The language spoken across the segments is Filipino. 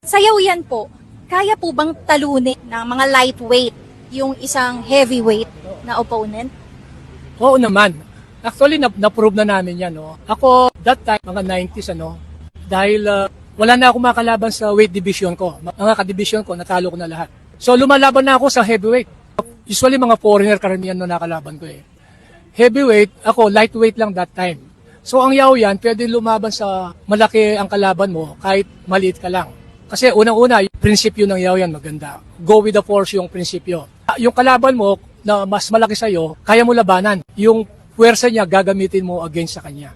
Sayaw yan po, kaya po bang talunin ng mga lightweight yung isang heavyweight na opponent? Oo naman. Actually, na-prove na namin yan. No? Ako, that time, mga 90s, dahil wala na akong makalaban sa weight division ko. Mga ka-division ko, natalo ko na lahat. So, lumalaban na ako sa heavyweight. Usually, mga foreigner karamihan na nakalaban ko eh. Heavyweight, ako, lightweight lang that time. So, ang yaw yan, pwede lumaban sa malaki ang kalaban mo kahit maliit ka lang. Kasi unang-una, yung prinsipyo ng yaw yan maganda. Go with the force yung prinsipyo. Yung kalaban mo na mas malaki sa'yo, kaya mo labanan. Yung puwersa niya, gagamitin mo against sa kanya.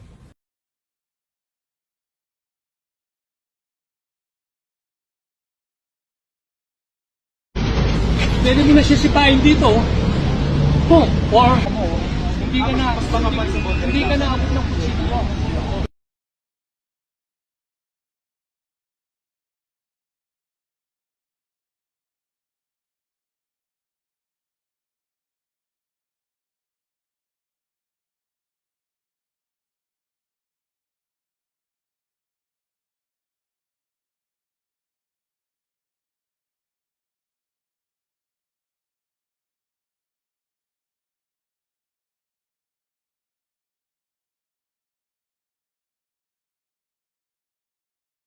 Pwede mo na siya sipain dito. Boom! Or hindi ka na abot ng kutsilyo.